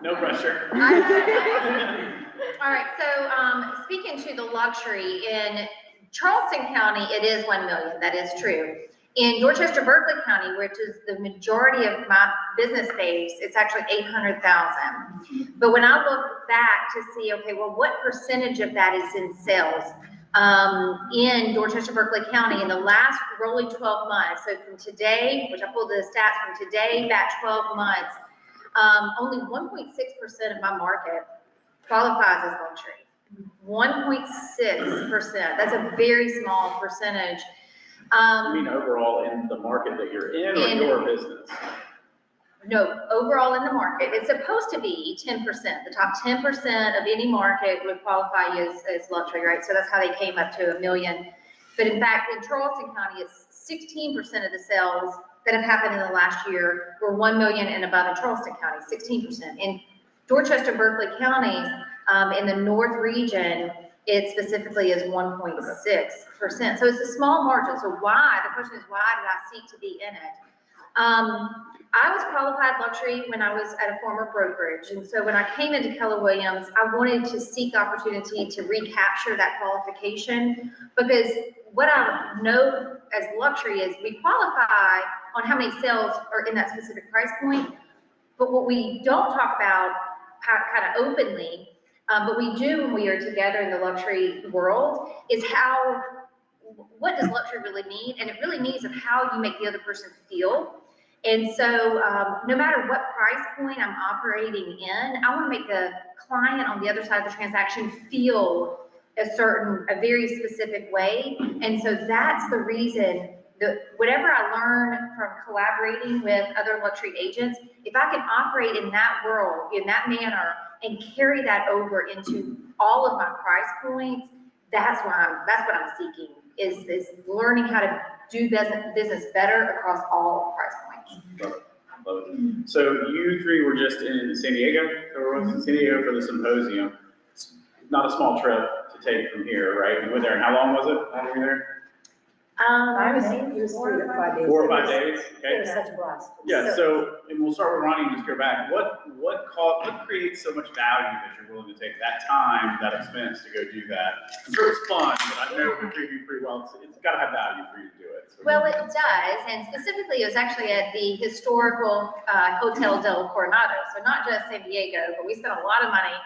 No pressure. All right, so speaking to the luxury, in Charleston County, it is 1 million, that is true. In Dorchester, Berkeley County, which is the majority of my business base, it's actually 800,000. But when I look back to see, okay, well, what percentage of that is in sales? In Dorchester, Berkeley County, in the last rolling 12 months, so from today, which I pulled the stats from today, back 12 months, only 1.6% of my market qualifies as luxury. 1.6%. That's a very small percentage. You mean overall in the market that you're in or your business? No, overall in the market. It's supposed to be 10%. The top 10% of any market would qualify as luxury, right? So that's how they came up to 1 million. But in fact, in Charleston County, it's 16% of the sales that have happened in the last year were 1 million and above in Charleston County, 16%. In Dorchester, Berkeley counties, in the North region, it specifically is 1.6%. So it's a small margin. So why? The question is, why did I seek to be in it? I was qualified luxury when I was at a former brokerage. And so when I came into Keller Williams, I wanted to seek opportunity to recapture that qualification, because what I know as luxury is we qualify on how many sales are in that specific price point. But what we don't talk about kind of openly, but we do when we are together in the luxury world, is what does luxury really mean? And it really means of how you make the other person feel. And so no matter what price point I'm operating in, I want to make the client on the other side of the transaction feel a very specific way. And so that's the reason that whatever I learn from collaborating with other luxury agents, if I can operate in that world, in that manner, and carry that over into all of my price points, that's what I'm seeking, is learning how to do business better across all price points. Love it. So you three were just in San Diego, in San Diego for the symposium. It's not a small trip to take from here, right? You went there, and how long was it? How long were you there? It was 4 to 5 days. 4 or 5 days. Okay. It was such a blast. Yeah. So, and we'll start with Ronnie and just go back. What creates so much value that you're willing to take that time, that expense to go do that? I'm sure it's fun, but I know the preview pretty well. It's got to have value for you to do it. So well, it does, and specifically, it was actually at the historical Hotel del Coronado. So not just San Diego, but we spent a lot of money.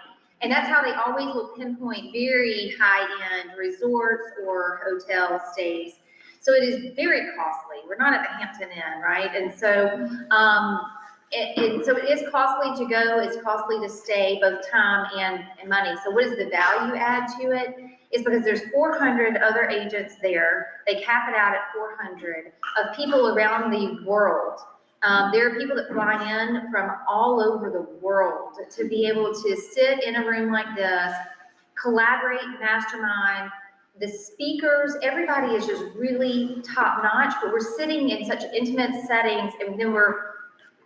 And that's how they always will pinpoint very high-end resorts or hotel stays. So it is very costly. We're not at the Hampton Inn, right? And so, so it is costly to go. It's costly to stay, both time and money. So what is the value add to it? It's because there's 400 other agents there. They cap it out at 400 of people around the world. There are people that fly in from all over the world to be able to sit in a room like this, collaborate, mastermind. The speakers, everybody is just really top notch, but we're sitting in such intimate settings, and then we're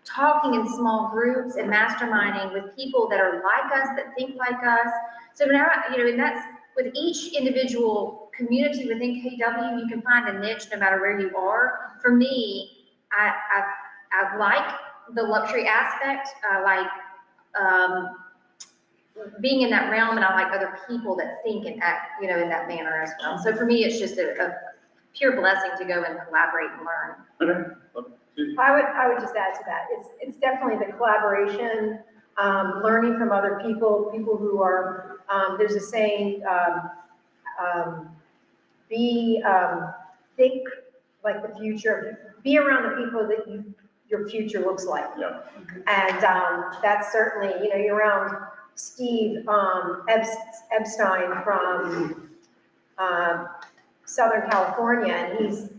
talking in small groups and masterminding with people that are like us, that think like us. So now, and that's with each individual community within KW, you can find a niche no matter where you are. For me, I like the luxury aspect. I like being in that realm, and I like other people that think and act, in that manner as well. So for me, it's just a pure blessing to go and collaborate and learn. Okay. I would just add to that. It's definitely the collaboration, learning from other people who are, there's a saying, think like the future, be around the people that your future looks like. Yeah. And that's certainly, you're around Steve Epstein from Southern California, and he's,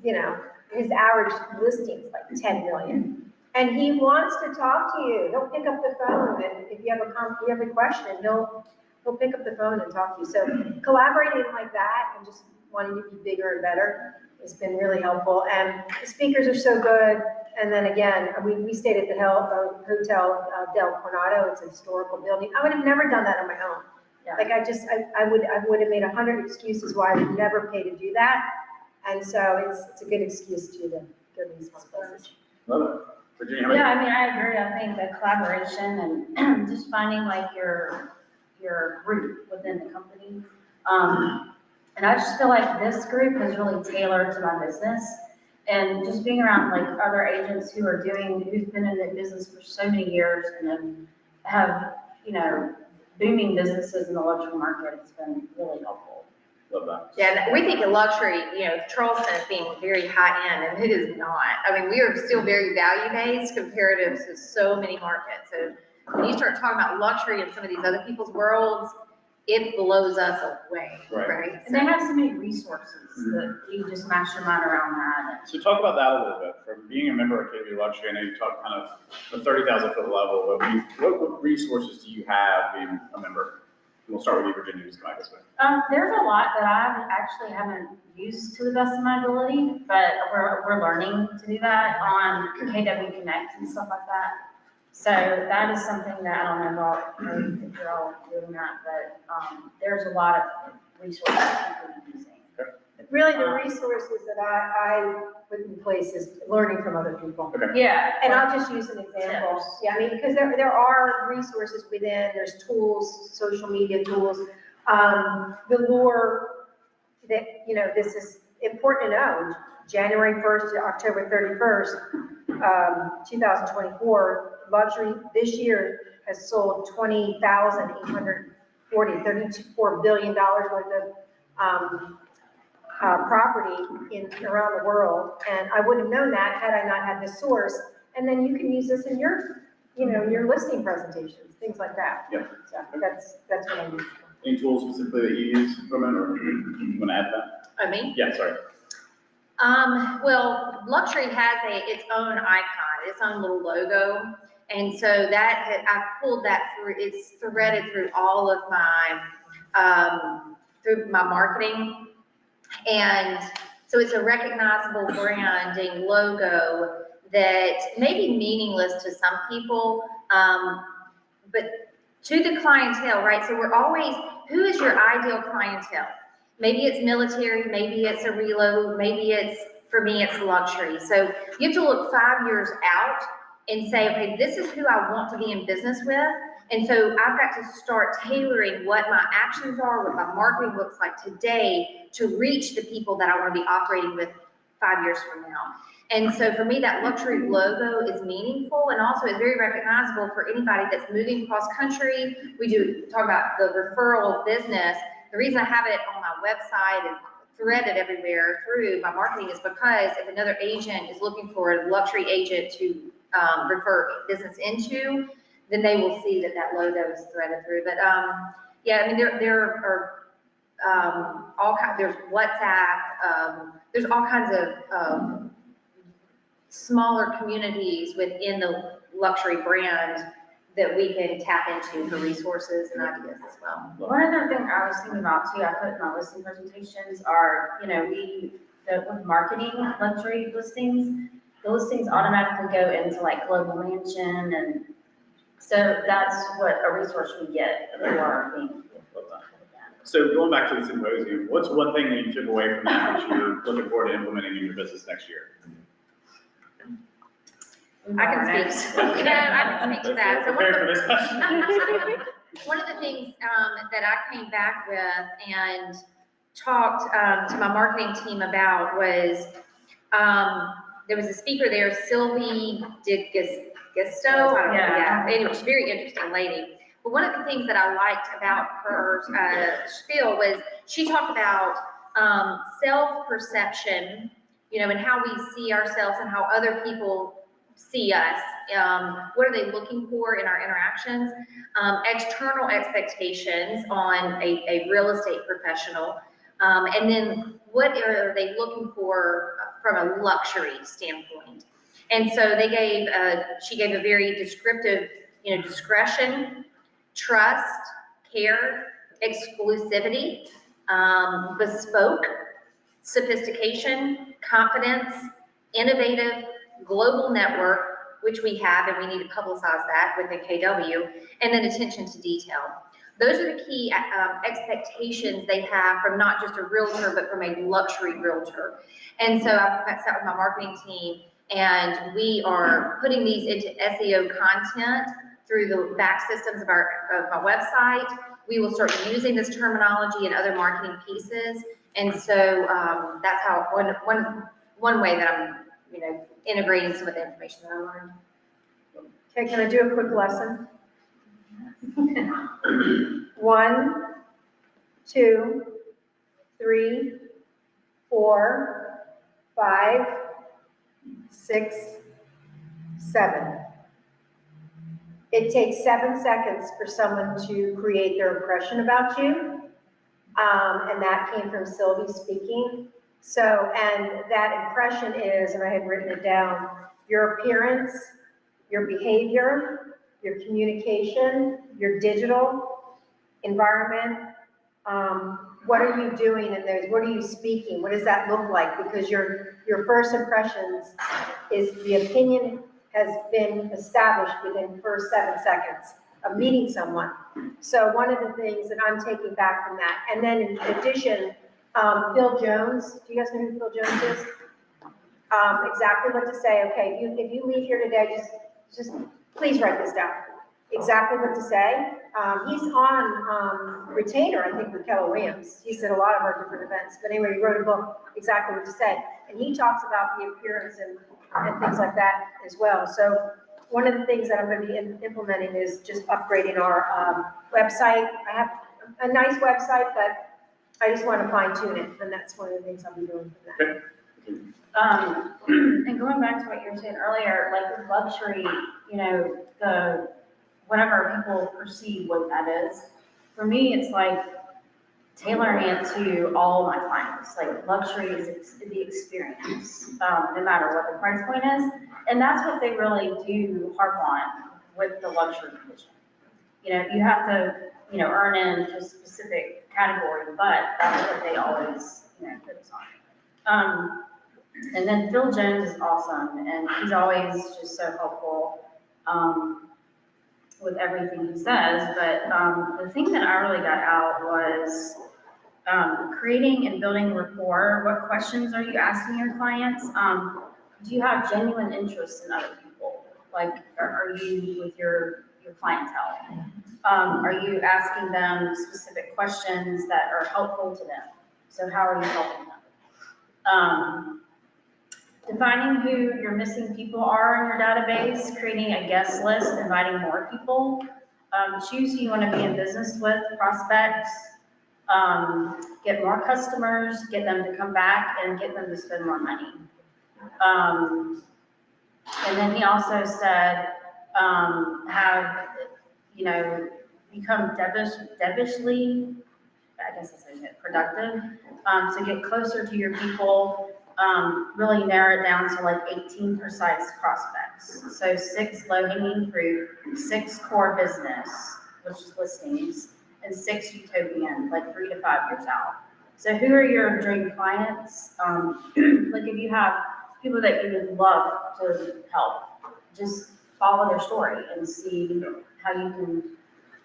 his average listing is like 10 million. And he wants to talk to you. He'll pick up the phone, and if you have a question, he'll pick up the phone and talk to you. So collaborating like that and just wanting to be bigger and better has been really helpful. And the speakers are so good. And then again, we stayed at the Hotel del Coronado. It's a historical building. I would have never done that on my own. Yeah. Like I would have made 100 excuses why I would never pay to do that. And so it's a good excuse to go to these places. Love it. Virginia, how about Yeah, I mean, I agree. I think the collaboration and just finding like your group within the company. And I just feel like this group is really tailored to my business. And just being around like other agents who've been in the business for so many years and then have, booming businesses in the luxury market, it's been really helpful. Love that. Yeah, and we think of luxury, Charleston as being very high end, and it is not. I mean, we are still very value-based comparative to so many markets. So when you start talking about luxury in some of these other people's worlds, it blows us away, right? And they have so many resources that you just mastermind around that. So talk about that a little bit. From being a member of KW Luxury, I know you talked kind of the 30,000 foot level, but what resources do you have being a member? And we'll start with you, Virginia, just come back this way. There's a lot that I actually haven't used to the best of my ability, but we're learning to do that on KW Connect and stuff like that. So that is something that I don't know about if you're all doing that, but there's a lot of resources people are using. Really, the resources that I put in place is learning from other people. Okay. Yeah. And I'll just use an example. Yeah, I mean, because there are resources within, there's tools, social media tools. The lure that, this is important to know. January 1st to October 31st, 2024, luxury this year has sold 20,840, $34 billion worth of property around the world. And I wouldn't have known that had I not had this source. And then you can use this in your, your listing presentations, things like that. Yep. So that's what I use. Any tools specifically that you use from it, or you want to add that? I mean, Yeah, sorry. well, luxury has its own icon, its own little logo. And so I pulled that through, it's threaded through all of through my marketing. And so it's a recognizable branding logo that may be meaningless to some people, but to the clientele, right? So we're always, who is your ideal clientele? Maybe it's military, maybe it's a reload, maybe for me, it's luxury. So you have to look 5 years out and say, okay, this is who I want to be in business with. And so I've got to start tailoring what my actions are, what my marketing looks like today to reach the people that I want to be operating with 5 years from now. And so for me, that luxury logo is meaningful and also is very recognizable for anybody that's moving cross country. We do talk about the referral business. The reason I have it on my website and threaded everywhere through my marketing is because if another agent is looking for a luxury agent to refer business into, then they will see that logo is threaded through. But yeah, I mean, there are all kinds, there's WhatsApp, there's all kinds of smaller communities within the luxury brand that we can tap into for resources and ideas as well. One other thing I was thinking about too, I put in my listing presentations are, with marketing luxury listings, the listings automatically go into like Global Mansion, and so that's what a resource we get for being. So going back to the symposium, what's one thing that you took away from that you're looking forward to implementing in your business next year? I can speak. Yeah, I can speak to that. So Prepare for this question. one of the things that I came back with and talked to my marketing team about was there was a speaker there, Sylvie DeGusto. I don't know. Yeah. Anyway, she's a very interesting lady. But one of the things that I liked about her spiel was she talked about self-perception, and how we see ourselves and how other people see us. What are they looking for in our interactions? External expectations on a real estate professional. And then what are they looking for from a luxury standpoint? And so she gave a very descriptive, discretion, trust, care, exclusivity, bespoke, sophistication, confidence, innovative, global network, which we have, and we need to publicize that within KW, and then attention to detail. Those are the key expectations they have from not just a realtor, but from a luxury realtor. And so I sat with my marketing team And we are putting these into SEO content through the back systems of our website. We will start using this terminology in other marketing pieces. And so that's how one way that I'm, integrating some of the information that I learned. Okay, can I do a quick lesson? 1, 2, 3, 4, 5, 6, 7. It takes 7 seconds for someone to create their impression about you. And that came from Sylvie speaking. So, and that impression is, and I had written it down, your appearance, your behavior, your communication, your digital environment. What are you doing in those? What are you speaking? What does that look like? Because your first impressions is the opinion has been established within the first 7 seconds of meeting someone. So one of the things that I'm taking back from that, and then in addition, Phil Jones, do you guys know who Phil Jones is? Exactly what to say. Okay, if you leave here today, just please write this down. Exactly what to say. He's on retainer, I think, with Keller Williams. He's at a lot of our different events. But anyway, he wrote a book, Exactly What to Say. And he talks about the appearance and things like that as well. So one of the things that I'm going to be implementing is just upgrading our website. I have a nice website, but I just want to fine tune it. And that's one of the things I'll be doing for that. And going back to what you were saying earlier, like with luxury, whatever people perceive what that is, for me, it's like tailoring it to all my clients. Like luxury is the experience, no matter what the price point is. And that's what they really do harp on with the luxury division. You have to, earn into a specific category, but that's what they always, focus on. And then Phil Jones is awesome, and he's always just so helpful with everything he says. But the thing that I really got out was creating and building rapport. What questions are you asking your clients? Do you have genuine interest in other people? Like, are you with your clientele? Are you asking them specific questions that are helpful to them? So how are you helping them? Defining who your missing people are in your database, creating a guest list, inviting more people. Choose who you want to be in business with, prospects. Get more customers, get them to come back, and get them to spend more money. And then he also said, become devilishly, I guess that's how you say it, productive. So get closer to your people. Really narrow it down to like 18 precise prospects. So 6 low-hanging fruit, 6 core business, which is listings, and 6 utopian, like 3 to 5 years out. So who are your dream clients? Like if you have people that you would love to help, just follow their story and see how you can,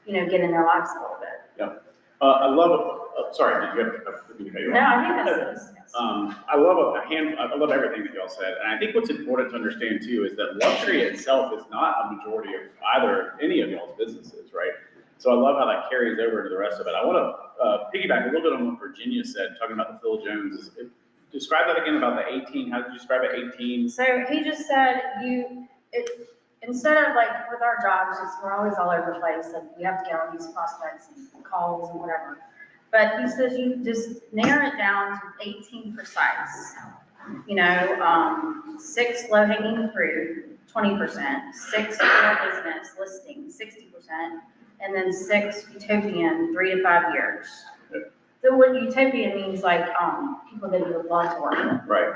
get in their lives a little bit. Yeah. I love, sorry, did you have a No, I think that's it. I love everything that y'all said. And I think what's important to understand too is that luxury itself is not a majority of any of y'all's businesses, right? So I love how that carries over to the rest of it. I want to piggyback a little bit on what Virginia said, talking about the Phil Jones. Describe that again about the 18. How did you describe it? 18? So he just said instead of like with our jobs, we're always all over the place and we have to get all these prospects and calls and whatever. But he says you just narrow it down to 18 precise. 6 low-hanging fruit, 20%, 6 core business listing, 60%, and then 6 utopian, 3 to 5 years. So what utopian means like people that you would love to work with. Right.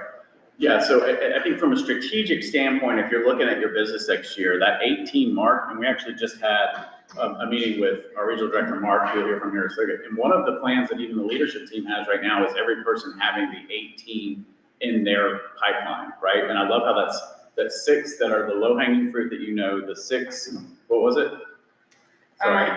Yeah, so I think from a strategic standpoint, if you're looking at your business next year, that 18 mark, and we actually just had a meeting with our regional director, Mark, who you'll hear from here in a second. And one of the plans that even the leadership team has right now is every person having the 18 in their pipeline, right? And I love how that's 6 that are the low-hanging fruit that the 6, what was it? Sorry.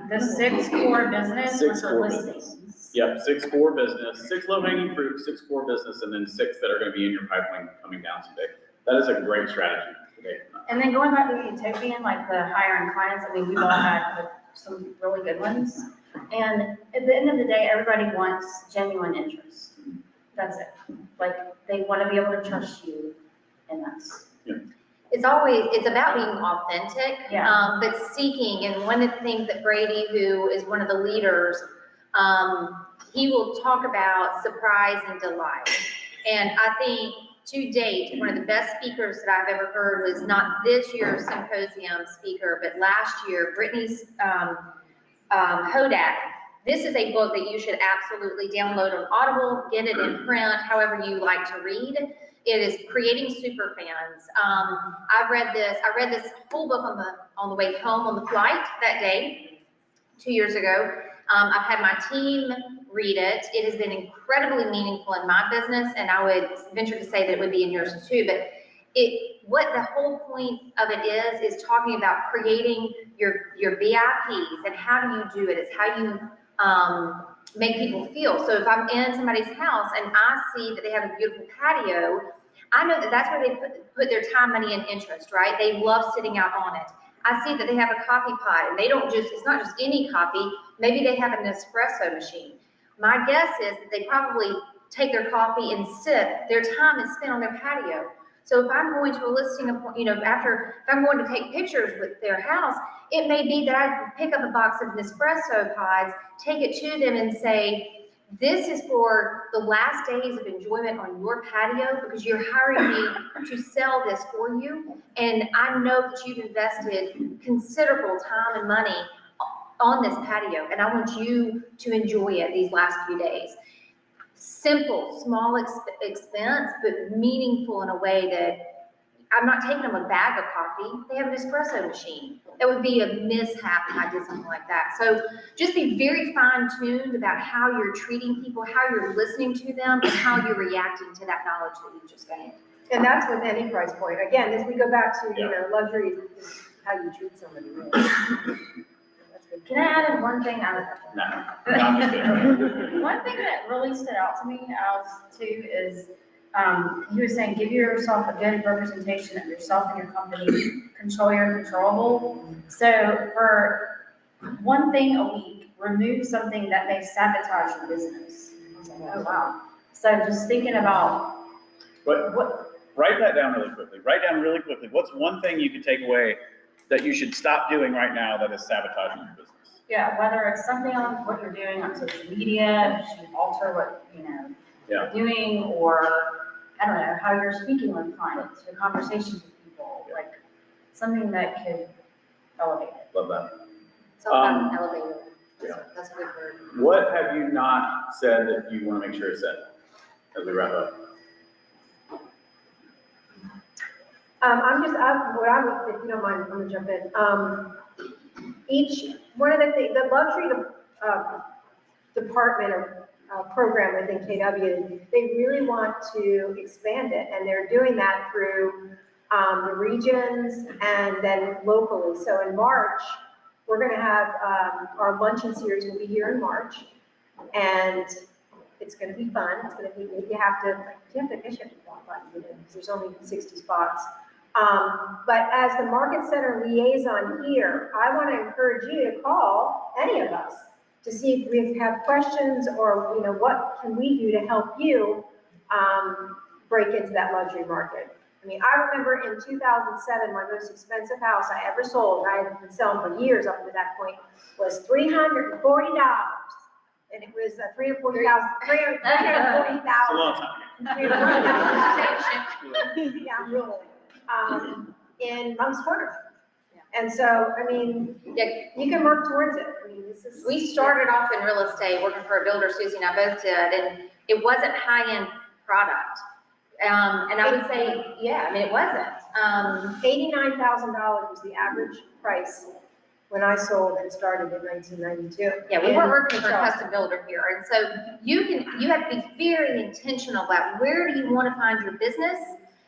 The 6 core business, 6 core listings. business. Yep, 6 core business, 6 low-hanging fruit, 6 core business, and then 6 that are going to be in your pipeline coming down someday. That is a great strategy today. And then going back to the utopian, like the higher end clients, I mean, we've all had like, some really good ones. And at the end of the day, everybody wants genuine interest. That's it. Like, they want to be able to trust you and us. It's about being authentic, Yeah. but seeking, and one of the things that Brady, who is one of the leaders, he will talk about surprise and delight. And I think to date, one of the best speakers that I've ever heard was not this year's symposium speaker, but last year, Brittany's Hodak. This is a book that you should absolutely download on Audible, get it in print, however you like to read. It is Creating Superfans. I read this whole book on the way home on the flight that day, 2 years ago. I've had my team read it. It has been incredibly meaningful in my business, and I would venture to say that it would be in yours too. But what the whole point of it is talking about creating your VIPs and how do you do it. It's how you make people feel. So if I'm in somebody's house and I see that they have a beautiful patio, I know that that's where they put their time, money, and interest, right? They love sitting out on it. I see that they have a coffee pot, and it's not just any coffee, maybe they have an espresso machine. My guess is that they probably take their coffee and sip, their time is spent on their patio. So if I'm going to a listing of, if I'm going to take pictures with their house, it may be that I pick up a box of Nespresso pods, take it to them and say, this is for the last days of enjoyment on your patio because you're hiring me to sell this for you. And I know that you've invested considerable time and money on this patio, and I want you to enjoy it these last few days. Simple, small expense, but meaningful in a way that I'm not taking them a bag of coffee. They have an espresso machine. That would be a mishap if I did something like that. So just be very fine-tuned about how you're treating people, how you're listening to them, and how you're reacting to that knowledge that you just gained. And that's with any price point. Again, as we go back to, luxury is how you treat somebody. Really. That's good. Can I add in one thing? No, I'm just kidding. One thing that really stood out to me, Alex, too, is he was saying, give yourself a good representation of yourself and your company, control your controllable. So for one thing a week, remove something that may sabotage your business. I was like, oh, wow. So just thinking about Write that down really quickly. Write down really quickly. What's one thing you can take away that you should stop doing right now that is sabotaging your business? Yeah, whether it's something on what you're doing on social media, should alter what, you're doing, or, I don't know, how you're speaking with clients, your conversations with people, like, something that could elevate it. Love that. It's all about an elevator. That's a good word. What have you not said that you want to make sure is said as we wrap up? If you don't mind, I'm gonna jump in. One of the things, the luxury department or program within KW, they really want to expand it, and they're doing that through the regions and then locally. So in March, we're gonna have our luncheon series will be here in March, and it's gonna be fun. It's gonna be, you have to qualify, because there's only 60 spots. But as the market center liaison here, I want to encourage you to call any of us to see if we have questions or, what can we do to help you break into that luxury market. I mean, I remember in 2007, my most expensive house I ever sold, I had been selling for years up to that point, was $340. And it was $340,000. It's a long time. Yeah, really. In Monk's Corner. And so, I mean, you can work towards it. I mean, We started off in real estate, working for a builder, Susie and I both did, and it wasn't high-end product. And I would say, it wasn't. $89,000 was the average price when I sold and started in 1992. Yeah, we weren't working for a custom builder here. And so you have to be very intentional about where do you want to find your business,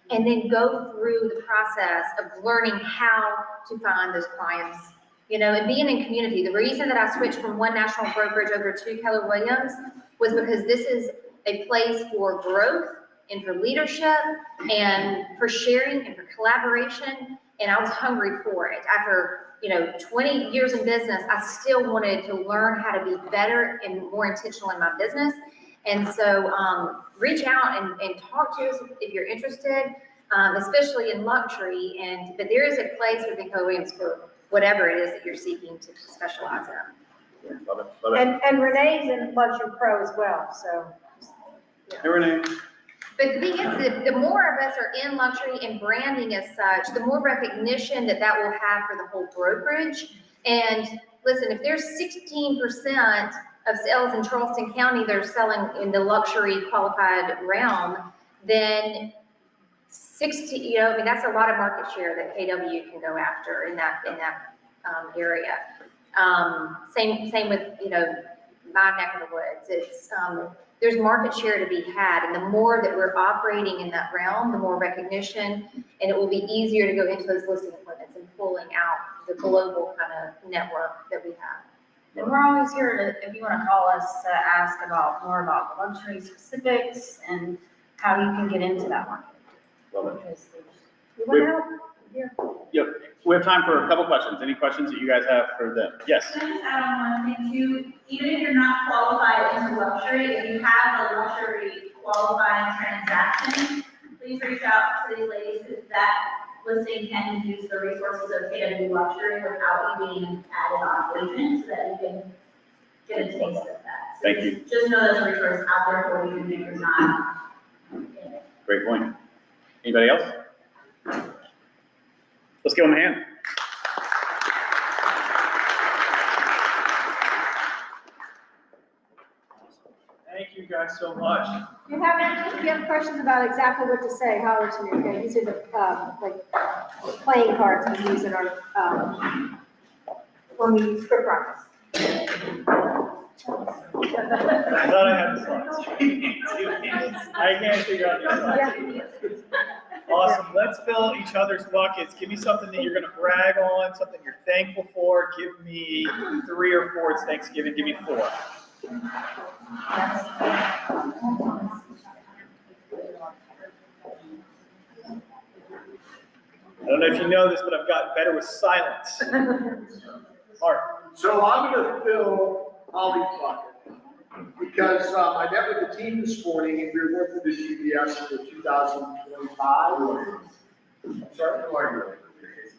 and then go through the process of learning how to find those clients, and being in community. The reason that I switched from one national brokerage over to Keller Williams was because this is a place for growth and for leadership and for sharing and for collaboration. And I was hungry for it. After, 20 years in business, I still wanted to learn how to be better and more intentional in my business. And so reach out and talk to us if you're interested, especially in luxury. But there is a place within Keller-Williams for whatever it is that you're seeking to specialize in. Yeah, love it, love it. And Renee's in luxury pro as well, so. Hey, Renee. But the thing is, the more of us are in luxury and branding as such, the more recognition that will have for the whole brokerage. And listen, if there's 16% of sales in Charleston County that are selling in the luxury qualified realm, then 60, that's a lot of market share that KW can go after in that area. Same with, my neck of the woods. It's, there's market share to be had, and the more that we're operating in that realm, the more recognition, and it will be easier to go into those listing appointments and pulling out the global kind of network that we have. And we're always here to, if you want to call us to ask more about the luxury specifics and how you can get into that market. Love it. Because there's- You want to help? Here. Yep, we have time for a couple questions. Any questions that you guys have for them? Yes. Can I just add on one thing too? Even if you're not qualified into luxury, if you have a luxury qualifying transaction, please reach out to these ladies because that listing can use the resources of KW Luxury without you being added on agent so that you can get a taste of that. So Thank you. Just know there's a resource out there for you even if you're not in it. Great point. Anybody else? Let's give them a hand. Thank you guys so much. If you have questions about exactly what to say, holler to me, okay? These are the, playing cards we use in our, when we use script practice. I thought I had the slides. I can't figure out the slides. Awesome. Let's fill each other's buckets. Give me something that you're going to brag on, something you're thankful for. Give me 3 or 4. It's Thanksgiving. Give me 4. I don't know if you know this, but I've gotten better with silence. Mark. So I'm going to fill Holly's bucket because I met with the team this morning and we were going through the GPS for 2025. I'm sorry, who are you?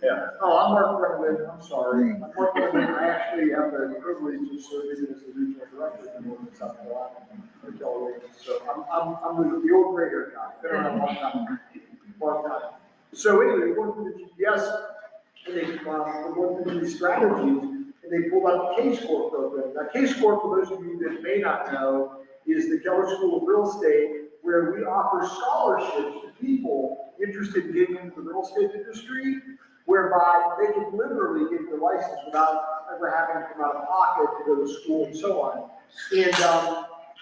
Yeah. Oh, I'm Mark Brennan. I'm sorry. I'm Mark Brennan. I actually have the privilege of serving as the regional director in Northern South Carolina for Keller-Williams. So I'm the old gray hair guy. Been around a long time. So anyway, we're going through the GPS and we're going through these strategies. And they pulled out the K-Score program. Now, K-Score, for those of you that may not know, is the Keller School of Real Estate, where we offer scholarships to people interested in getting into the real estate industry, whereby they can literally get their license without ever having to come out of pocket to go to school and so on. And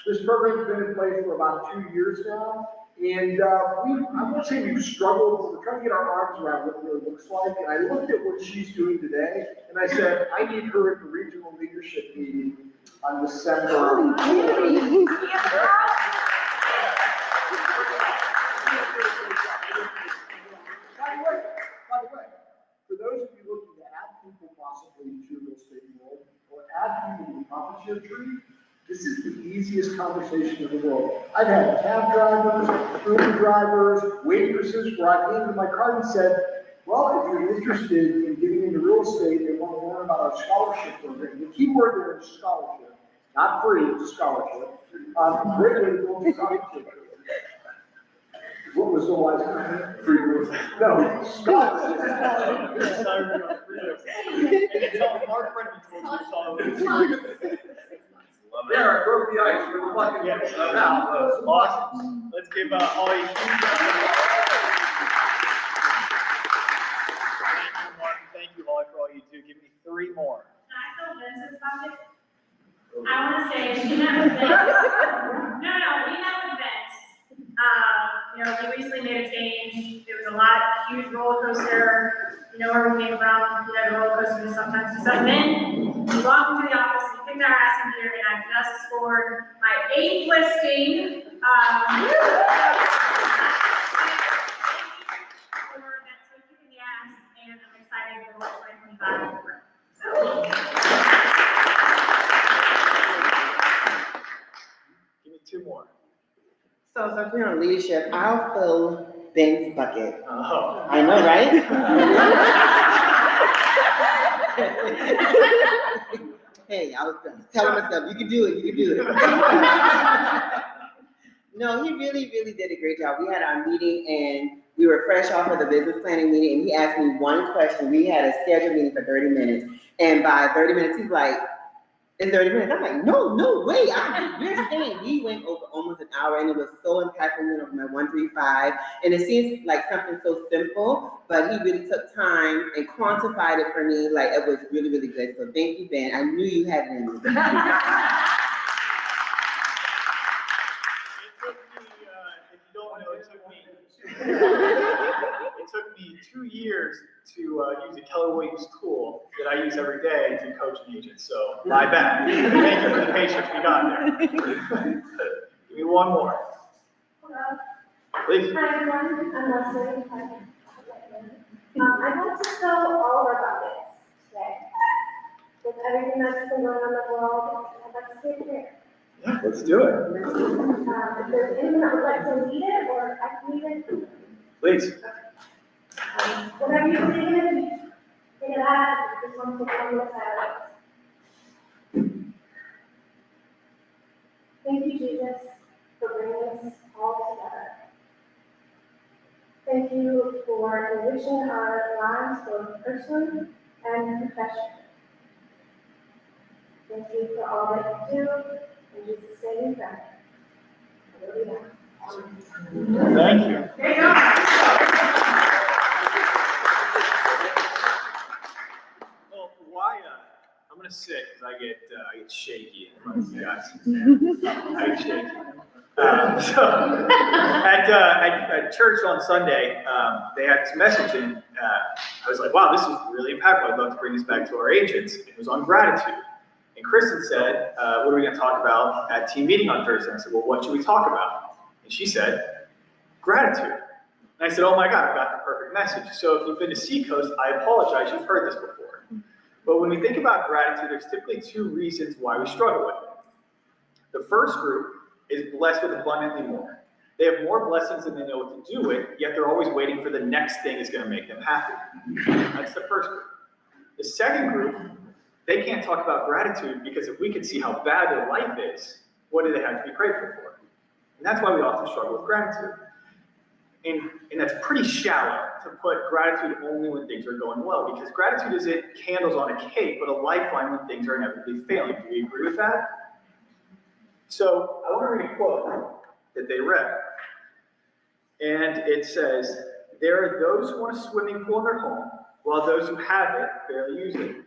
this program's been in place for about 2 years now. And I won't say we've struggled, but we're trying to get our arms around what it really looks like. And I looked at what she's doing today, and I said, I need her at the regional leadership meeting on December. By the way, for those of you looking to add people possibly to the real estate world, or add people to the profit share tree, this is the easiest conversation in the world. I've had cab drivers, Uber drivers, waitresses where I've handed my card and said, well, if you're interested in getting into real estate and want to learn about our scholarship program, the key word there is scholarship, not free, it's a scholarship. Great way to go into scholarship. What was the wise comment? Free real estate. No, scholarship. Mark Brennan told you. There, I broke the ice with the bucket. Yes. Awesome. Let's give Holly. Thank you, Mark. Thank you, Holly, for all you do. Give me 3 more. Can I fill Vince's bucket? I want to say, we met with Vince. No, we met with Vince. He recently made a change. There was a huge roller coaster. You know where we came from. The roller coaster is sometimes just like then. He walked into the office, he picked kicked our ass in here, and I just scored my 8th listing. For that sweet kicking the ass, and I'm excited for what 2025 will bring. So. Give me 2 more. So if we're on leadership, I'll fill Ben's bucket. Oh. I know, right? Hey, I was telling myself, you can do it, you can do it. No, he really, really did a great job. We had our meeting and we were fresh off of the business planning meeting and he asked me one question. We had a scheduled meeting for 30 minutes. And by 30 minutes, he's like, in 30 minutes. I'm like, no way. You're staying. We went over almost an hour and it was so impactful. We went over my 135. And it seems like something so simple, but he really took time and quantified it for me. Like it was really, really good. So thank you, Ben. I knew you had it in you. If you don't know, it took me 2 years to use a Keller Williams tool that I use every day to coach an agent. So my bad. Thank you for the patience we got there. Give me 1 more. Please. Hi everyone, I'm Leslie. I'd like to fill all of our buckets today. With everything that's been going on in the world, I'd like to see it here. Yeah, let's do it. If there's anyone that would like to lead it, or I can lead it. Please. Whatever you believe in, take it out, just want to come with that. Thank you, Jesus, for bringing us all together. Thank you for enriching our lives both personally and professionally. Thank you for all that you do, in Jesus' name we pray. Hallelujah. Thank you. There you go. Well, why? I'm gonna sit because I get shaky in front of you guys. I get shaky. So at church on Sunday, they had this message, and I was like, "Wow, this is really impactful. I'd love to bring this back to our agents." It was on gratitude, and Kristen said, "What are we going to talk about at team meeting on Thursday?" I said, "Well, what should we talk about?" And she said, "Gratitude." And I said, "Oh my God, I got the perfect message." So if you've been to Seacoast, I apologize. You've heard this before. But when we think about gratitude, there's typically 2 reasons why we struggle with it. The first group is blessed with abundantly more. They have more blessings than they know what to do with, yet they're always waiting for the next thing is going to make them happy. That's the first group. The second group, they can't talk about gratitude because if we could see how bad their life is, what do they have to be grateful for? And that's why we often struggle with gratitude. And that's pretty shallow to put gratitude only when things are going well, because gratitude isn't candles on a cake, but a lifeline when things are inevitably failing. Do we agree with that? So I want to read a quote that they read. And it says, "There are those who want a swimming pool in their home, while those who have it barely use it.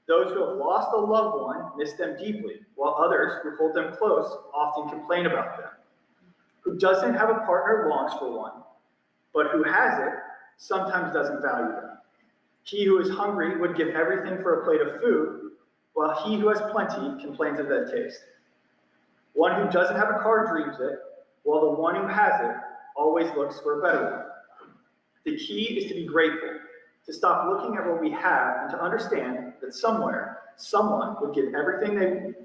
Those who have lost a loved one miss them deeply, while others who hold them close often complain about them. Who doesn't have a partner longs for one, but who has it sometimes doesn't value them. He who is hungry would give everything for a plate of food, while he who has plenty complains of that taste. One who doesn't have a car dreams it, while the one who has it always looks for a better one. The key is to be grateful, to stop looking at what we have and to understand that somewhere, someone would give everything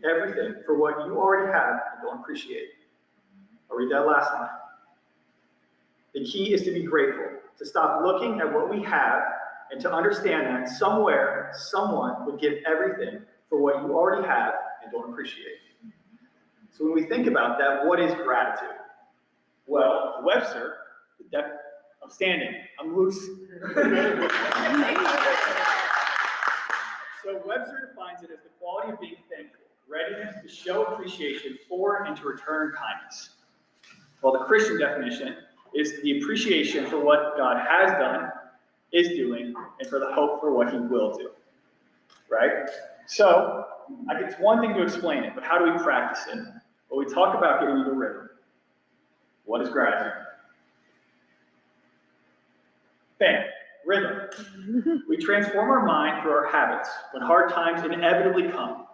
for what you already have and don't appreciate." I'll read that last line. The key is to be grateful, to stop looking at what we have and to understand that somewhere, someone would give everything for what you already have and don't appreciate. So when we think about that, what is gratitude? Well, Webster, I'm standing, I'm loose. So Webster defines it as the quality of being thankful, readiness to show appreciation for and to return kindness. Well, the Christian definition is the appreciation for what God has done, is doing, and for the hope for what he will do, right? So, it's one thing to explain it, but how do we practice it? Well, we talk about getting into rhythm. What is gratitude? Bam, rhythm. We transform our mind through our habits when hard times inevitably come.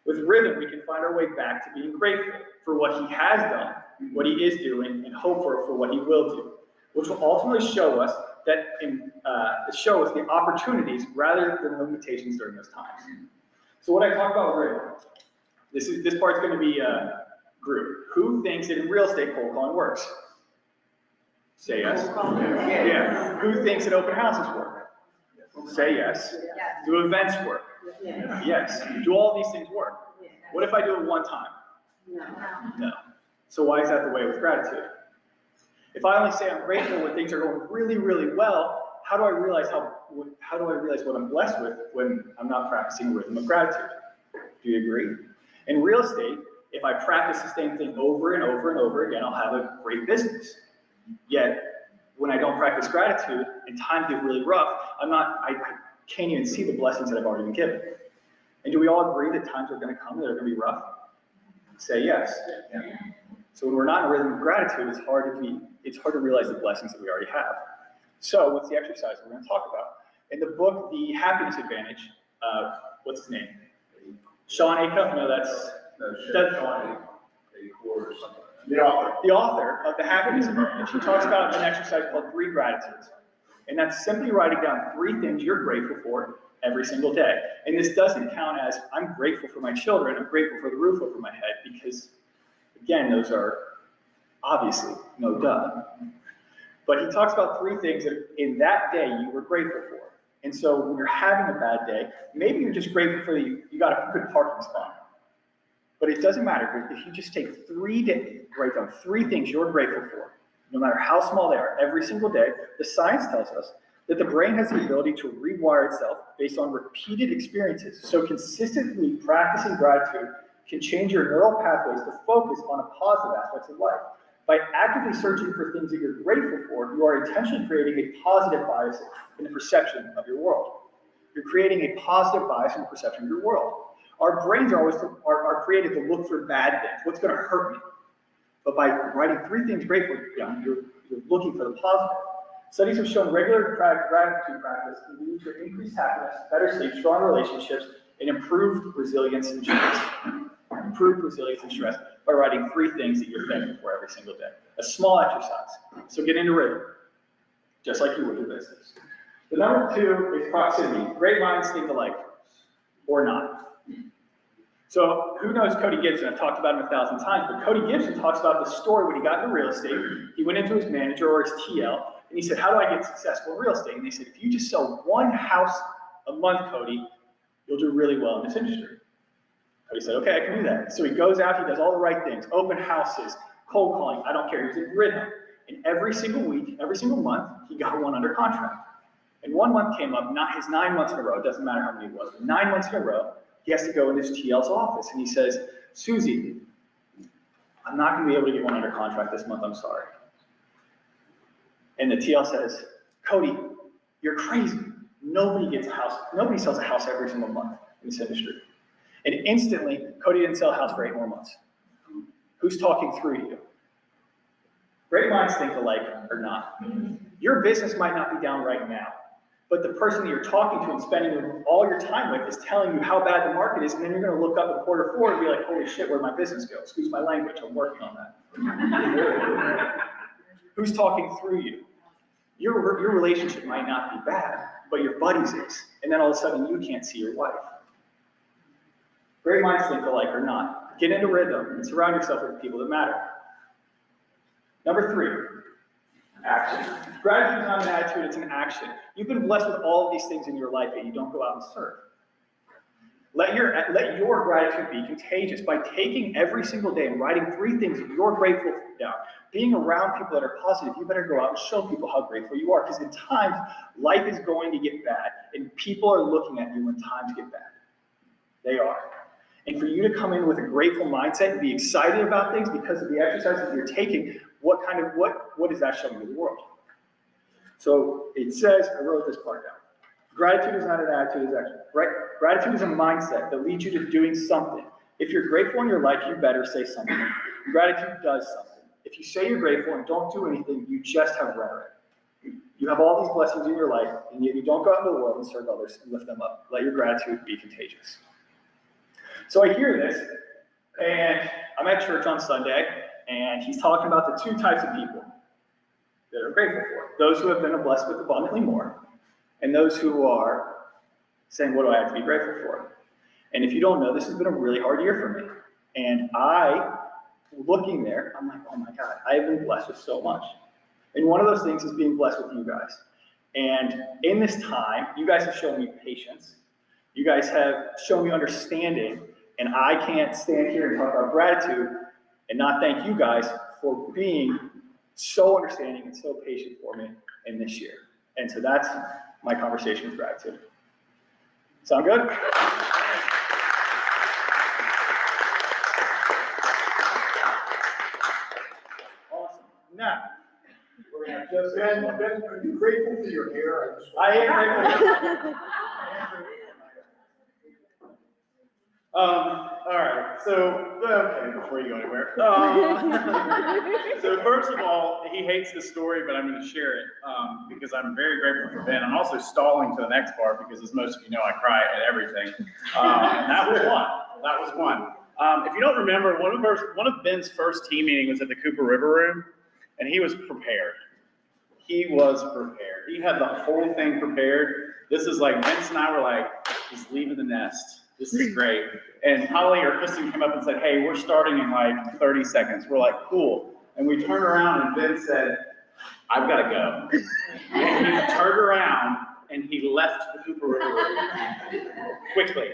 With rhythm, we can find our way back to being grateful for what he has done, what he is doing, and hope for what he will do, which will ultimately show us the opportunities rather than limitations during those times. So when I talk about rhythm, this part's going to be a group. Who thinks that in real estate cold calling works? Say yes. Yeah. Who thinks that open houses work? Say yes. Do events work? Yes. Do all these things work? What if I do it one time? No. So why is that the way with gratitude? If I only say I'm grateful when things are going really, really well, how do I realize what I'm blessed with when I'm not practicing a rhythm of gratitude? Do you agree? In real estate, if I practice the same thing over and over and over again, I'll have a great business. Yet, when I don't practice gratitude and times get really rough, I can't even see the blessings that I've already been given. And do we all agree that times are going to come that are going to be rough? Say yes. Yeah. So when we're not in a rhythm of gratitude, it's hard to realize the blessings that we already have. So what's the exercise we're going to talk about? In the book, The Happiness Advantage, what's his name? Sean Acuff? No, that's Sean. Or something. The author of The Happiness Advantage, he talks about an exercise called 3 gratitudes. And that's simply writing down 3 things you're grateful for every single day. And this doesn't count as, I'm grateful for my children, I'm grateful for the roof over my head, because, again, those are obviously no duh. But he talks about 3 things that in that day you were grateful for. And so when you're having a bad day, maybe you're just grateful for you got a good parking spot. But it doesn't matter, if you just take 3 days, write down 3 things you're grateful for, no matter how small they are, every single day. The science tells us that the brain has the ability to rewire itself based on repeated experiences. So consistently practicing gratitude can change your neural pathways to focus on the positive aspects of life. By actively searching for things that you're grateful for, you are intentionally creating a positive bias in the perception of your world. You're creating a positive bias in the perception of your world. Our brains are created to look for bad things, what's going to hurt me. But by writing 3 things grateful, you're looking for the positive. Studies have shown regular gratitude practice can lead to increased happiness, better sleep, strong relationships, and improved resilience and stress. Improved resilience and stress by writing 3 things that you're thankful for every single day. A small exercise. So get into rhythm, just like you would in business. The number 2 is proximity. Great minds think alike, or not. So who knows Cody Gibson? I've talked about him 1,000 times, but Cody Gibson talks about the story when he got into real estate. He went into his manager or his TL, and he said, how do I get successful in real estate? And they said, if you just sell 1 house a month, Cody, you'll do really well in this industry. Cody said, okay, I can do that. So he goes out, he does all the right things, open houses, cold calling, I don't care, he's in rhythm. And every single week, every single month, he got 1 under contract. And 1 month came up, not his 9 months in a row, it doesn't matter how many it was, but 9 months in a row, he has to go into his TL's office, and he says, Susie, I'm not going to be able to get 1 under contract this month, I'm sorry. And the TL says, Cody, you're crazy. Nobody sells a house every single month in this industry. And instantly, Cody didn't sell a house for 8 more months. Who's talking through you? Great minds think alike or not. Your business might not be down right now, but the person that you're talking to and spending all your time with is telling you how bad the market is, and then you're going to look up at Q4 and be like, holy shit, where'd my business go? Excuse my language, I'm working on that. Who's talking through you? Your relationship might not be bad, but your buddy's is, and then all of a sudden you can't see your wife. Great minds think alike or not. Get into rhythm and surround yourself with people that matter. Number 3. Action. Gratitude is not an attitude, it's an action. You've been blessed with all of these things in your life, and you don't go out and serve. Let your gratitude be contagious by taking every single day and writing 3 things that you're grateful for down. Being around people that are positive, you better go out and show people how grateful you are, because in times, life is going to get bad, and people are looking at you when times get bad. They are. And for you to come in with a grateful mindset and be excited about things because of the exercises you're taking, what is that showing to the world? So it says, I wrote this part down. Gratitude is not an attitude, it's action. Gratitude is a mindset that leads you to doing something. If you're grateful in your life, you better say something. Gratitude does something. If you say you're grateful and don't do anything, you just have rhetoric. You have all these blessings in your life, and yet you don't go out in the world and serve others and lift them up. Let your gratitude be contagious. So I hear this, and I'm at church on Sunday, and he's talking about the two types of people that are grateful for. Those who have been blessed with abundantly more, and those who are saying, what do I have to be grateful for? And if you don't know, this has been a really hard year for me. And looking there, I'm like, oh my God, I've been blessed with so much. And one of those things is being blessed with you guys. And in this time, you guys have shown me patience. You guys have shown me understanding. And I can't stand here and talk about gratitude and not thank you guys for being so understanding and so patient for me in this year. And so that's my conversation with gratitude. Sound good? Awesome. Now, we're gonna just Ben, are you grateful for your hair? I am grateful. All right, so, okay, before you go anywhere. So first of all, he hates the story, but I'm gonna share it, because I'm very grateful for Ben. I'm also stalling to the next part, because as most of you know, I cry at everything. And that was one. If you don't remember, one of Ben's first team meeting was at the Cooper River Room, and he was prepared. He was prepared. He had the whole thing prepared. This is like, Vince and I were like, he's leaving the nest. This is great. And Holly or Kristen came up and said, hey, we're starting in like 30 seconds. We're like, cool. And we turned around and Vince said, I've got to go. And he turned around and he left the Cooper River quickly.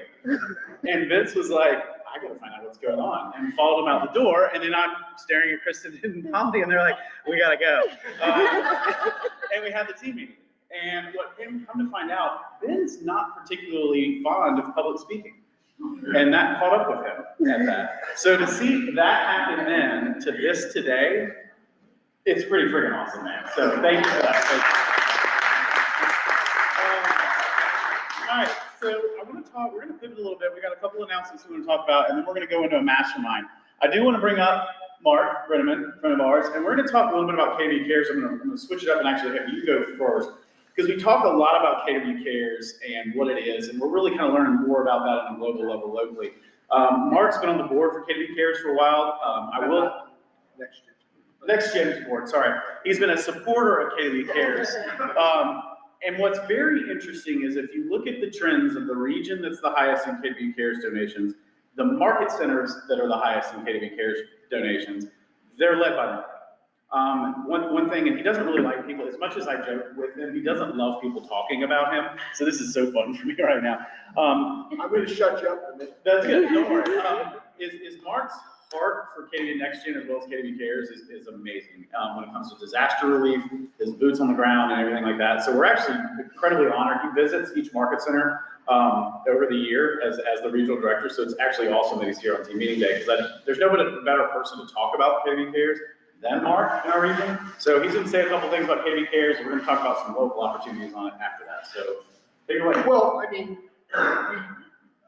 And Vince was like, I got to find out what's going on. And followed him out the door. And then I'm staring at Kristen and Holly and they're like, we got to go. And we had the team meeting. And what come to find out, Ben's not particularly fond of public speaking. And that caught up with him at that. So to see that happen then to this today, it's pretty freaking awesome, man. So thank you for that. All right, so we're going to pivot a little bit. We got a couple announcements we want to talk about, and then we're going to go into a mastermind. I do want to bring up Mark Brenneman, friend of ours, and we're going to talk a little bit about KW Cares. I'm going to switch it up and actually have you go first. Because we talk a lot about KW Cares and what it is, and we're really kind of learning more about that on a global level locally. Mark's been on the board for KW Cares for a while. Next Gen's board, sorry. He's been a supporter of KW Cares. And what's very interesting is if you look at the trends of the region that's the highest in KW Cares donations, the market centers that are the highest in KW Cares donations, they're led by Mark. One thing, and he doesn't really like people, as much as I joke with him, he doesn't love people talking about him. So this is so fun for me right now. I'm going to shut you up a minute. That's good, don't worry. Is Mark's heart for KW Next Gen as well as KW Cares is amazing when it comes to disaster relief, his boots on the ground and everything like that. So we're actually incredibly honored. He visits each market center over the year as the regional director. So it's actually awesome that he's here on team meeting day because there's no better person to talk about KW Cares than Mark in our region. So he's going to say a couple things about KW Cares. We're going to talk about some local opportunities on it after that. So take it away. Well, I mean,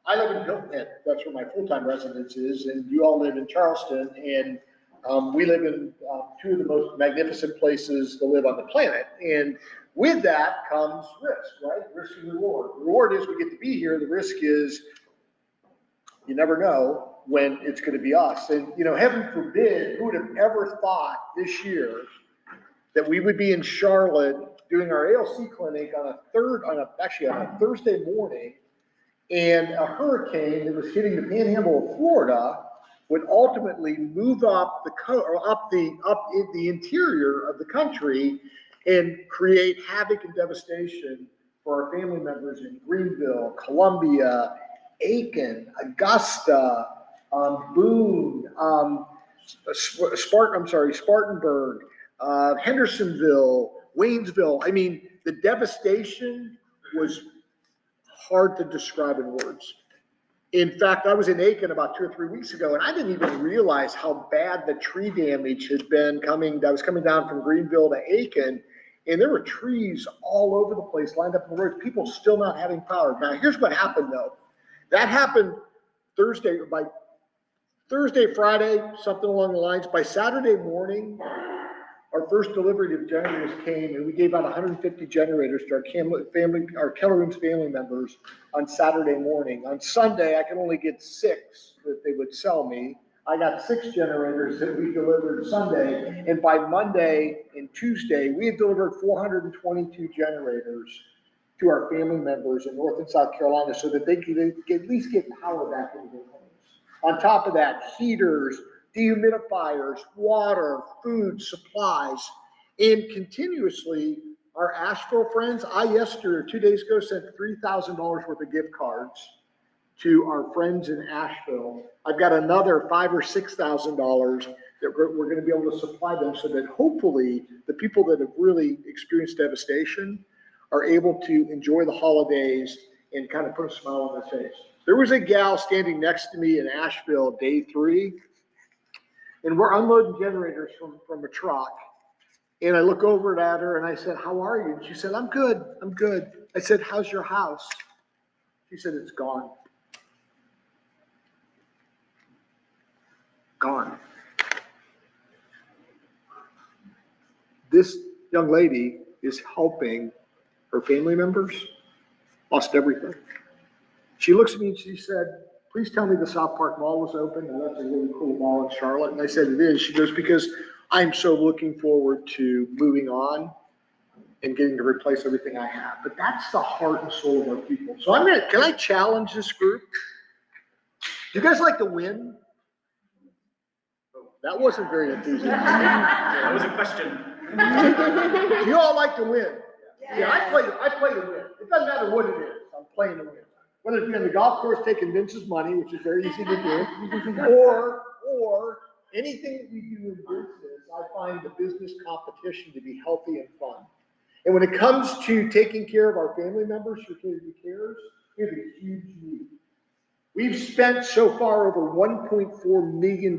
I live in Hilton Head. That's where my full-time residence is, and you all live in Charleston, and we live in two of the most magnificent places to live on the planet. And with that comes risk, right? Risk and reward. The reward is we get to be here. The risk is you never know when it's going to be us. And, you know, heaven forbid, who would have ever thought this year that we would be in Charlotte doing our ALC clinic on a Thursday morning, and a hurricane that was hitting the panhandle of Florida would ultimately move up the interior of the country and create havoc and devastation for our family members in Greenville, Columbia, Aiken, Augusta, Boone, Spartanburg, Hendersonville, Waynesville. I mean, the devastation was hard to describe in words. In fact, I was in Aiken about 2 or 3 weeks ago, and I didn't even realize how bad the tree damage had been that was coming down from Greenville to Aiken, and there were trees all over the place lined up on the road, people still not having power. Now, here's what happened, though. That happened Thursday, Friday, something along the lines. By Saturday morning, our first delivery of generators came, and we gave out 150 generators to our Keller Williams family members on Saturday morning. On Sunday, I could only get 6 that they would sell me. I got 6 generators that we delivered Sunday, and by Monday and Tuesday, we had delivered 422 generators to our family members in North and South Carolina so that they could at least get power back into their homes. On top of that, heaters, dehumidifiers, water, food, supplies, and continuously, our Asheville friends, I 2 days ago, sent $3,000 worth of gift cards to our friends in Asheville. I've got another $5,000 or $6,000 that we're going to be able to supply them so that hopefully the people that have really experienced devastation are able to enjoy the holidays and kind of put a smile on their face. There was a gal standing next to me in Asheville day 3, and we're unloading generators from a truck. And I look over at her and I said, "How are you?" And she said, I'm good. I said, "How's your house?" She said, "It's gone." Gone. This young lady is helping her family members, lost everything. She looks at me and she said, "Please tell me the South Park Mall was open." And that's a really cool mall in Charlotte. And I said, "It is." She goes, "Because I'm so looking forward to moving on and getting to replace everything I have." But that's the heart and soul of our people. So can I challenge this group? Do you guys like to win? That wasn't very enthusiastic. That was a question. Do you all like to win? Yeah, I play to win. It doesn't matter what it is. I'm playing to win. Whether it be on the golf course taking Vince's money, which is very easy to do, or anything that we do in business, I find the business competition to be healthy and fun. And when it comes to taking care of our family members who KWGC cares, we have a huge need. We've spent so far over $1.4 million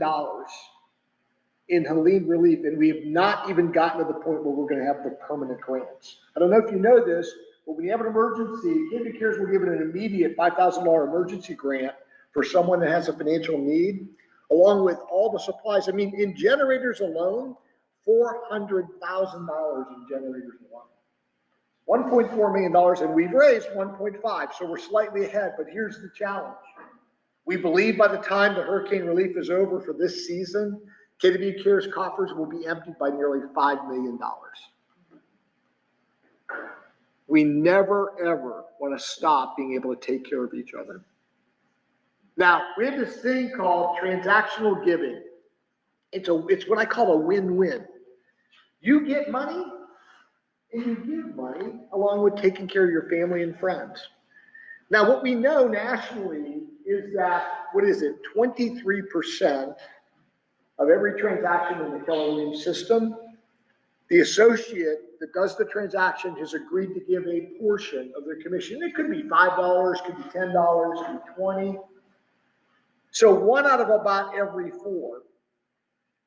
in Helene relief, and we have not even gotten to the point where we're going to have the permanent grants. I don't know if you know this, but when you have an emergency, KWGC Cares will give it an immediate $5,000 emergency grant for someone that has a financial need, along with all the supplies. I mean, in generators alone, $400,000 in generators alone. $1.4 million, and we've raised 1.5, so we're slightly ahead, but here's the challenge. We believe by the time the hurricane relief is over for this season, KWGC Cares coffers will be emptied by nearly $5 million. We never, ever want to stop being able to take care of each other. Now, we have this thing called transactional giving. It's what I call a win-win. You get money, and you give money along with taking care of your family and friends. Now, what we know nationally is that, 23% of every transaction in the Keller Williams system, the associate that does the transaction has agreed to give a portion of their commission. It could be $5, could be $10, could be $20. So 1 out of about every 4.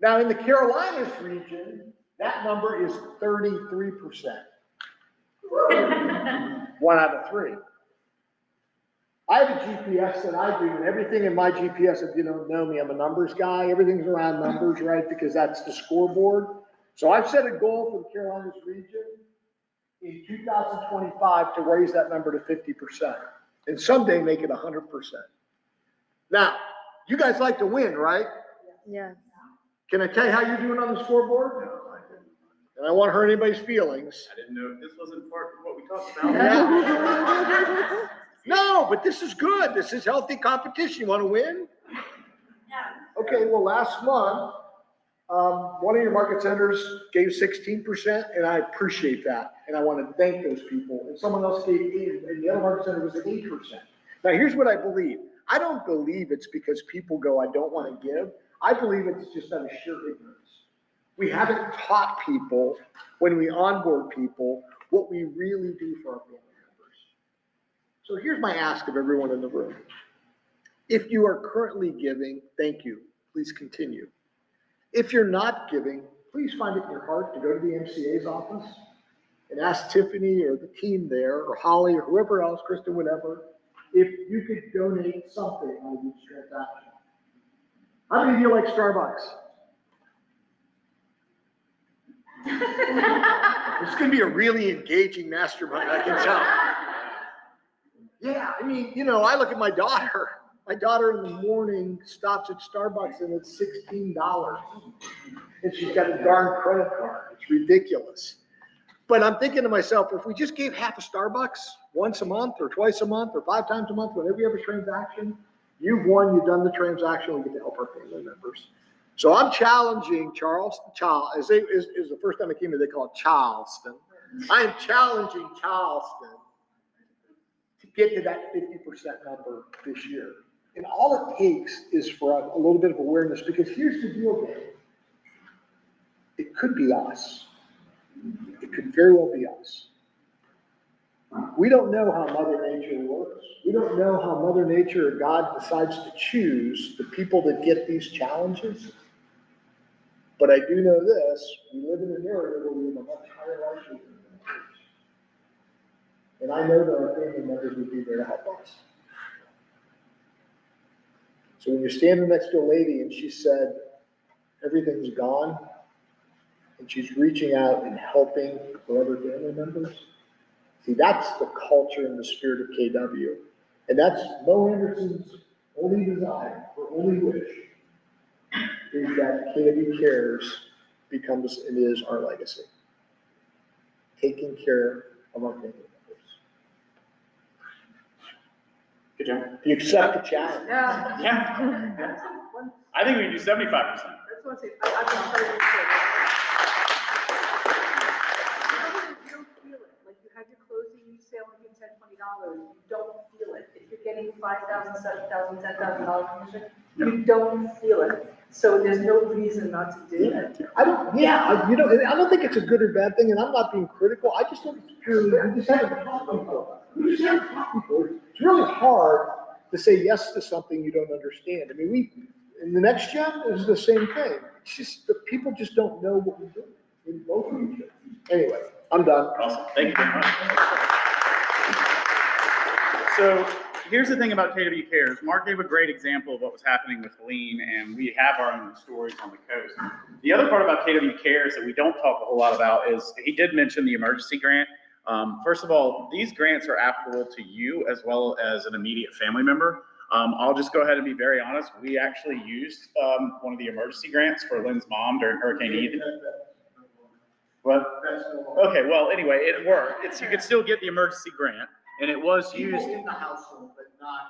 Now, in the Carolinas region, that number is 33%. 1 out of 3. I have a GPS that I do, and everything in my GPS, if you don't know me, I'm a numbers guy. Everything's around numbers, right? Because that's the scoreboard. So I've set a goal for the Carolinas region in 2025 to raise that number to 50%, and someday make it 100%. Now, you guys like to win, right? Yeah. Can I tell you how you're doing on the scoreboard? And I don't want to hurt anybody's feelings. I didn't know if this wasn't part of what we talked about. No, but this is good. This is healthy competition. You want to win? Yeah. Okay, well, last month, one of your market centers gave 16%, and I appreciate that. And I want to thank those people. And someone else gave 8%, and the other market center was at 8%. Now, here's what I believe. I don't believe it's because people go, "I don't want to give." I believe it's just out of sheer ignorance. We haven't taught people, when we onboard people, what we really do for our family members. So here's my ask of everyone in the room. If you are currently giving, thank you. Please continue. If you're not giving, please find it in your heart to go to the MCA's office and ask Tiffany or the team there, or Holly or whoever else, Kristen, whatever, if you could donate something on each transaction. How many of you like Starbucks? It's gonna be a really engaging mastermind, I can tell. Yeah, I mean, you know, I look at my daughter. My daughter in the morning stops at Starbucks and it's $16. And she's got a darn credit card. It's ridiculous. But I'm thinking to myself, if we just gave half a Starbucks once a month or twice a month or 5 times a month, whenever you have a transaction, you've won, you've done the transaction, we get to help our family members. So I'm challenging is the first time I came here, they call it Charleston. I am challenging Charleston to get to that 50% number this year. And all it takes is for a little bit of awareness, because here's the deal, Dave. It could be us. It could very well be us. We don't know how Mother Nature works. We don't know how Mother Nature or God decides to choose the people that get these challenges. But I do know this, we live in an area where we have a much higher likelihood than others. And I know that our family members would be there to help us. So when you're standing next to a lady and she said, everything's gone, and she's reaching out and helping her other family members, see, that's the culture and the spirit of KW. And that's Mo Anderson's only desire, or only wish, is that KW Cares becomes and is our legacy. Taking care of our family members. Good job. Do you accept the challenge? Yeah. I think we can do 75%. I just want to say, I've been telling you you don't feel it. Like you have your closing sale and you $10, $20, you don't feel it. If you're getting $5,000, $7,000, $10,000 commission, you don't feel it. So there's no reason not to do it. I don't think it's a good or bad thing, and I'm not being critical. I just think it's purely, we just haven't talked before. It's really hard to say yes to something you don't understand. I mean, in the next gen, it's the same thing. It's just, the people just don't know what we're doing in both regions. Anyway, I'm done. Awesome. Thank you very much. So here's the thing about KW Cares. Mark gave a great example of what was happening with Lean, and we have our own stories on the coast. The other part about KW Cares that we don't talk a whole lot about is he did mention the emergency grant. First of all, these grants are applicable to you as well as an immediate family member. I'll just go ahead and be very honest. We actually used one of the emergency grants for Lynn's mom during Hurricane Ian. What? Okay, well, anyway, it worked. You could still get the emergency grant, and it was used in the household, but not.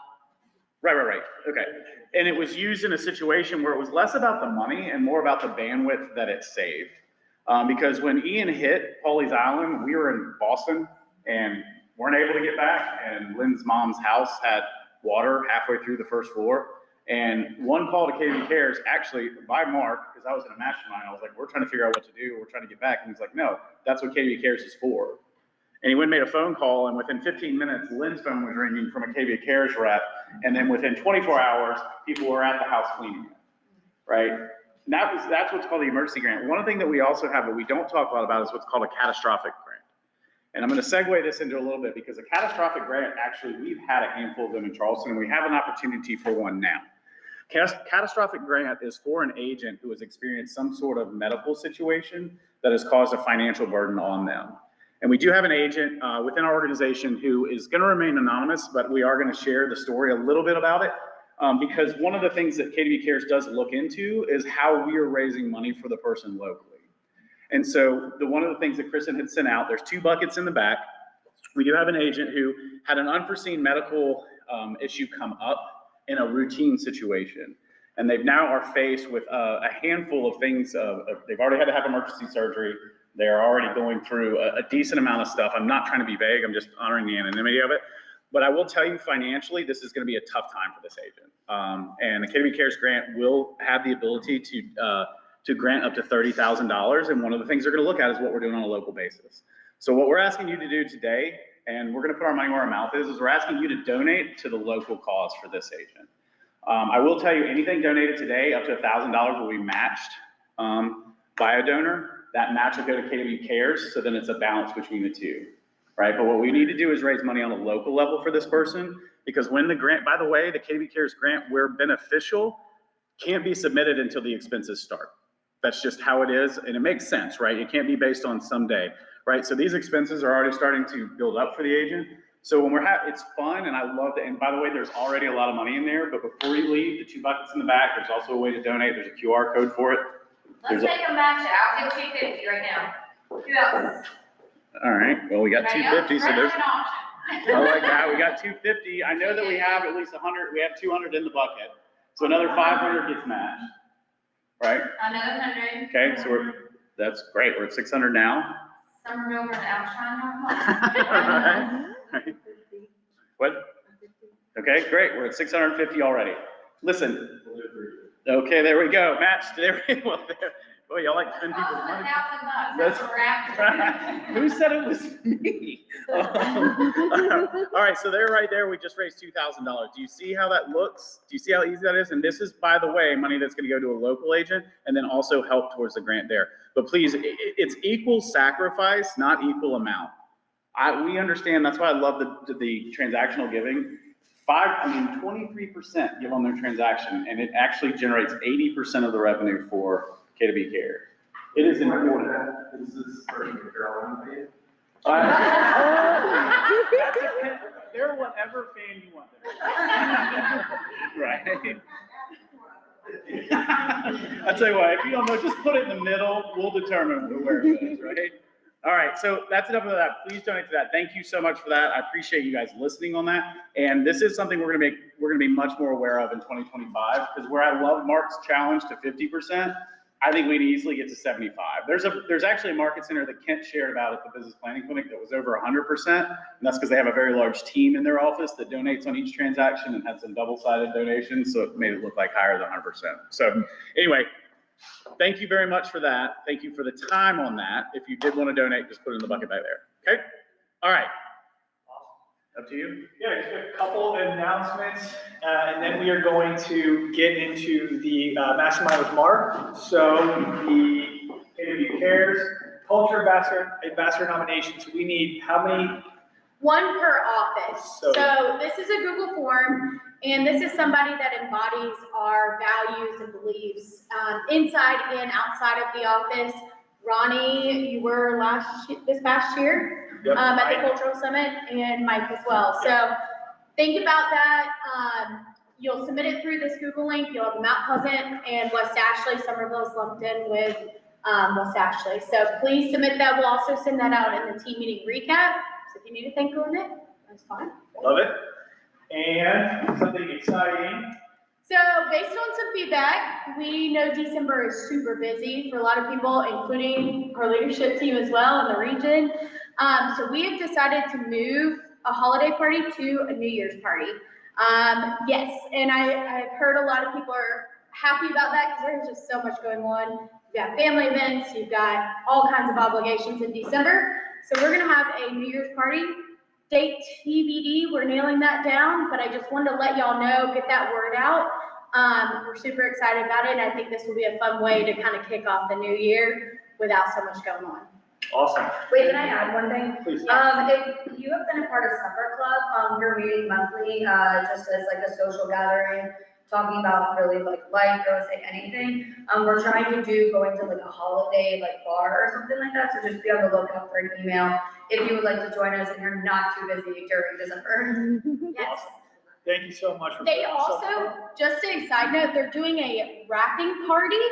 Right. Okay. And it was used in a situation where it was less about the money and more about the bandwidth that it saved. Because when Ian hit Pawleys Island, we were in Boston and weren't able to get back, and Lynn's mom's house had water halfway through the first floor. And one call to KW Cares, actually by Mark, because I was in a mastermind, I was like, we're trying to figure out what to do. We're trying to get back. And he's like, no, that's what KW Cares is for. And he went and made a phone call, and within 15 minutes, Lynn's phone was ringing from a KW Cares rep. And then within 24 hours, people were at the house cleaning it, right? And that's what's called the emergency grant. One thing that we also have that we don't talk a lot about is what's called a catastrophic grant. And I'm going to segue this into a little bit, because a catastrophic grant, actually, we've had a handful of them in Charleston, and we have an opportunity for one now. Catastrophic grant is for an agent who has experienced some sort of medical situation that has caused a financial burden on them. And we do have an agent within our organization who is going to remain anonymous, but we are going to share the story a little bit about it, because one of the things that KW Cares does look into is how we are raising money for the person locally. And so one of the things that Kristen had sent out, there's 2 buckets in the back. We do have an agent who had an unforeseen medical issue come up in a routine situation. And they've now are faced with a handful of things. They've already had to have emergency surgery. They're already going through a decent amount of stuff. I'm not trying to be vague. I'm just honoring the anonymity of it. But I will tell you, financially, this is going to be a tough time for this agent. And the KW Cares grant will have the ability to grant up to $30,000. And one of the things they're going to look at is what we're doing on a local basis. So what we're asking you to do today, and we're going to put our money where our mouth is we're asking you to donate to the local cause for this agent. I will tell you, anything donated today up to $1,000 will be matched by a donor. That match will go to KW Cares, so then it's a balance between the two, right? But what we need to do is raise money on a local level for this person, because when the grant, by the way, the KW Cares grant, where beneficial, can't be submitted until the expenses start. That's just how it is, and it makes sense, right? It can't be based on someday, right? So these expenses are already starting to build up for the agent. So when it's fun, and I love it. And by the way, there's already a lot of money in there, but before you leave, the 2 buckets in the back, there's also a way to donate. There's a QR code for it. Let's take a match it. I'll give $250 right now. Who else? All right, well, we got Ready? 250, so there's, Friendly option. I like that. We got 250. I know that we have at least 100, we have 200 in the bucket. So another 500 gets matched, right? Another 100. Okay, so that's great. We're at 600 now. Summer over and outshine. Right. What? Okay, great. We're at 650 already. Listen. Okay, there we go. Matched. There we go. Boy, y'all like to spend people's money. That's what we're after. Who said it was me? All right, so they're right there. We just raised $2,000. Do you see how that looks? Do you see how easy that is? And this is, by the way, money that's going to go to a local agent and then also help towards the grant there. But please, it's equal sacrifice, not equal amount. We understand. That's why I love the transactional giving. 23% give on their transaction, and it actually generates 80% of the revenue for KWGC. It is important. Is this person Carolina paid? They're whatever fan you want them. Right. I'll tell you what, if you don't know, just put it in the middle. We'll determine where it goes, right? All right, so that's enough of that. Please donate to that. Thank you so much for that. I appreciate you guys listening on that. And this is something we're gonna be much more aware of in 2025, because where I love Mark's challenge to 50%, I think we can easily get to 75. There's actually a market center that Kent shared about at the business planning clinic that was over 100%. And that's because they have a very large team in their office that donates on each transaction and had some double-sided donations. So it made it look like higher than 100%. So anyway, thank you very much for that. Thank you for the time on that. If you did want to donate, just put it in the bucket back there. Okay? All right. Up to you. Yeah, just a couple of announcements, and then we are going to get into the mastermind with Mark. So the KW Cares Culture Ambassador nominations, we need how many? One per office. So this is a Google form, and this is somebody that embodies our values and beliefs inside and outside of the office. Ronnie, you were this past year. Yep, at the Cultural Summit, and Mike as well. So think about that. You'll submit it through this Google link. You'll have Mount Pleasant and West Ashley. Somerville is lumped in with West Ashley. So please submit that. We'll also send that out in the team meeting recap. So if you need to thank on it, that's fine. Love it. And something exciting. So based on some feedback, we know December is super busy for a lot of people, including our leadership team as well in the region. So we have decided to move a holiday party to a New Year's party. Yes, and I've heard a lot of people are happy about that because there's just so much going on. You've got family events, you've got all kinds of obligations in December. So we're gonna have a New Year's party. Date TBD, we're nailing that down, but I just wanted to let y'all know, get that word out. We're super excited about it, and I think this will be a fun way to kind of kick off the new year without so much going on. Awesome. Wait, can I add one thing? Please. If you have been a part of Supper Club, we're meeting monthly, just as like a social gathering, talking about really like life, real estate, anything. We're trying to going to like a holiday like bar or something like that, so just be on the lookout for an email if you would like to join us and you're not too busy during December. Yes. Thank you so much. They also, just a side note, they're doing a wrapping party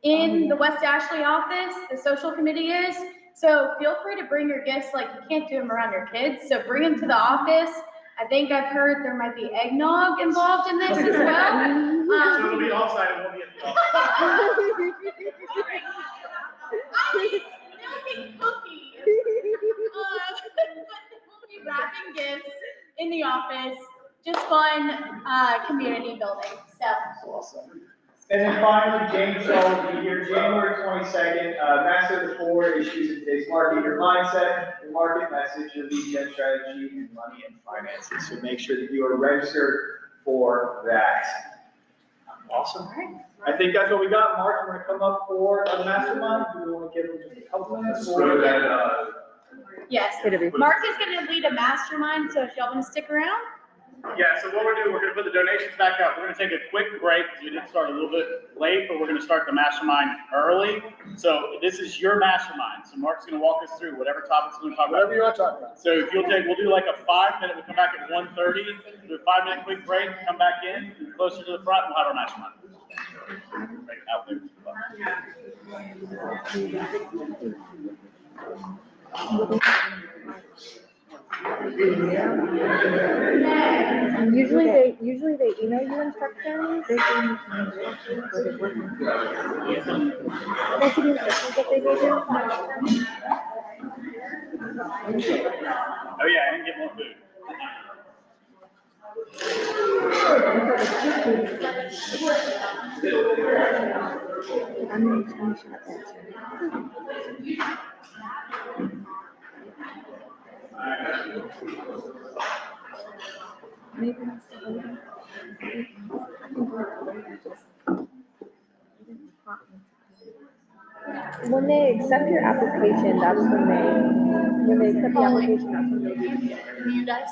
in the West Ashley office. The social committee is. So feel free to bring your gifts. Like, you can't do them around your kids, so bring them to the office. I think I've heard there might be eggnog involved in this as well. So it'll be offside and we'll be at the office. Milk and cookies. We'll be wrapping gifts in the office. Just fun community building. So Awesome. And then finally, James Shaw will be here January 22nd. Master the 4 issues in today's market: your mindset, your market message, your lead gen strategy, and money and finances. So make sure that you are registered for that. Awesome. I think that's what we got. Mark, I'm going to come up for the mastermind. Do you want to give him just a couple minutes? yes, Mark is going to lead a mastermind. So if y'all want to stick around. Yeah, so what we're doing, we're gonna put the donations back up. We're gonna take a quick break, because we did start a little bit late, but we're gonna start the mastermind early. So this is your mastermind. So Mark's gonna walk us through whatever topics we're gonna talk about. Whatever you want to talk about. So if you'll take, we'll do like a 5 minute, we'll come back at 1:30, do a 5 minute quick break, come back in, closer to the front, we'll have our mastermind. Right out there. Usually they email you instructions. They give you some instructions, but it wasn't. Did I see the instructions that they gave you? Oh yeah, I didn't get more food. I'm gonna screenshot that. Maybe that's the whole. When they accept your application, that's when they accept the application, that's when they do. You guys.